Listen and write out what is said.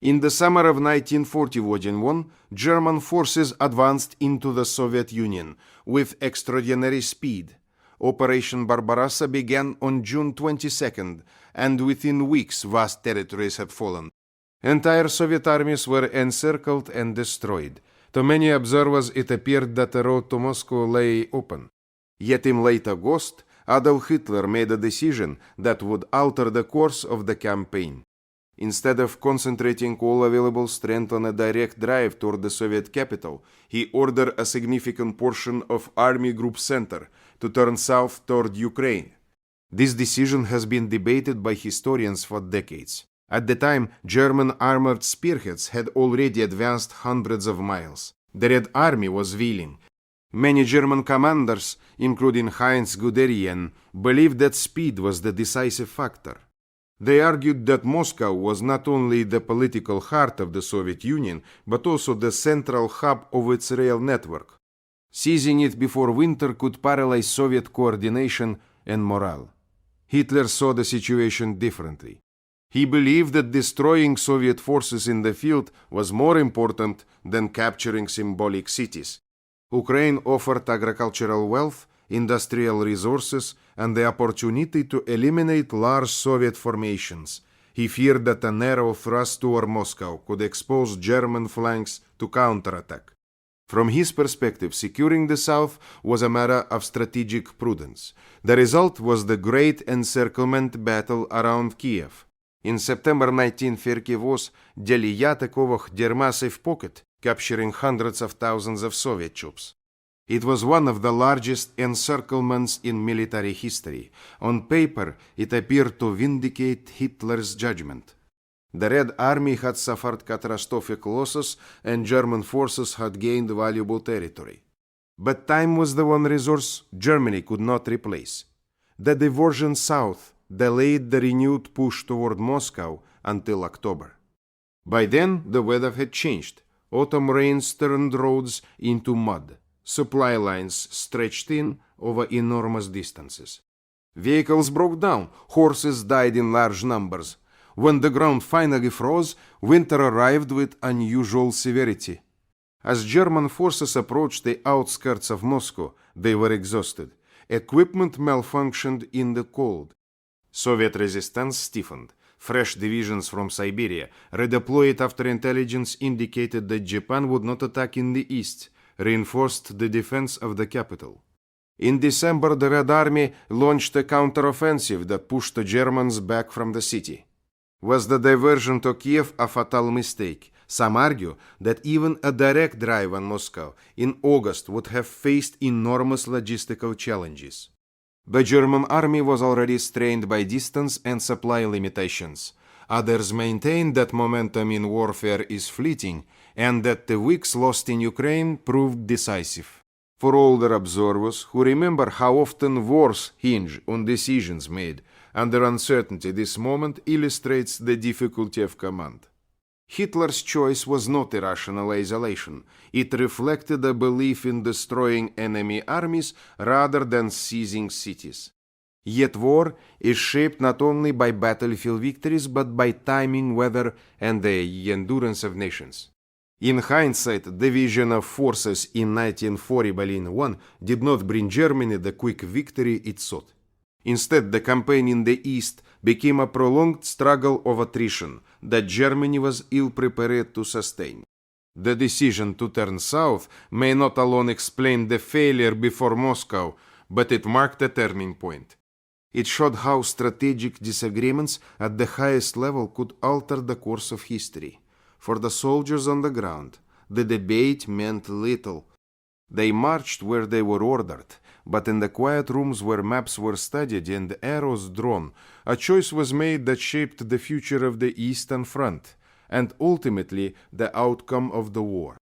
In the summer of 1941, German forces advanced into the Soviet Union with extraordinary speed. Operation Barbarossa began on June 22nd, and within weeks vast territories had fallen. Entire Soviet armies were encircled and destroyed. To many observers it appeared that the road to Moscow lay open. Yet in late August, Adolf Hitler made a decision that would alter the course of the campaign. Instead of concentrating all available strength on a direct drive toward the Soviet capital, he ordered a significant portion of Army Group Center to turn south toward Ukraine. This decision has been debated by historians for decades. At the time, German armored spearheads had already advanced hundreds of miles. The Red Army was willing. Many German commanders, including Heinz Guderian, believed that speed was the decisive factor. They argued that Moscow was not only the political heart of the Soviet Union, but also the central hub of its rail network. Seizing it before winter could paralyze Soviet coordination and morale. Hitler saw the situation differently. He believed that destroying Soviet forces in the field was more important than capturing symbolic cities. Ukraine offered agricultural wealth, industrial resources, and the opportunity to eliminate large Soviet formations. He feared that a narrow thrust toward Moscow could expose German flanks to counterattack. From his perspective, securing the south was a matter of strategic prudence. The result was the Great Encirclement Battle around Kiev. In September 1941, Delia Takovых their massive pocket, capturing hundreds of thousands of Soviet troops. It was one of the largest encirclements in military history. On paper, it appeared to vindicate Hitler's judgment. The Red Army had suffered catastrophic losses, and German forces had gained valuable territory. But time was the one resource Germany could not replace. The diversion south delayed the renewed push toward Moscow until October. By then, the weather had changed. Autumn rains turned roads into mud. Supply lines stretched in over enormous distances. Vehicles broke down, horses died in large numbers. When the ground finally froze, winter arrived with unusual severity. As German forces approached the outskirts of Moscow, they were exhausted. Equipment malfunctioned in the cold. Soviet resistance stiffened. Fresh divisions from Siberia, redeployed after intelligence indicated that Japan would not attack in the east, reinforced the defense of the capital. In December, the Red Army launched a counteroffensive that pushed the Germans back from the city. Was the diversion to Kiev a fatal mistake? Some argue that even a direct drive on Moscow in August would have faced enormous logistical challenges. The German army was already strained by distance and supply limitations. Others maintain that momentum in warfare is fleeting and that the weeks lost in Ukraine proved decisive. For older observers who remember how often wars hinge on decisions made under uncertainty, this moment illustrates the difficulty of command. Hitler's choice was not irrational isolation. It reflected a belief in destroying enemy armies rather than seizing cities. Yet war is shaped not only by battlefield victories but by timing, weather, and the endurance of nations. In hindsight, the division of forces in 1940 Berlin I did not bring Germany the quick victory it sought. Instead, the campaign in the east became a prolonged struggle of attrition that Germany was ill-prepared to sustain. The decision to turn south may not alone explain the failure before Moscow, but it marked a turning point. It showed how strategic disagreements at the highest level could alter the course of history. For the soldiers on the ground, the debate meant little. They marched where they were ordered, but in the quiet rooms where maps were studied and arrows drawn, a choice was made that shaped the future of the Eastern Front, and ultimately the outcome of the war.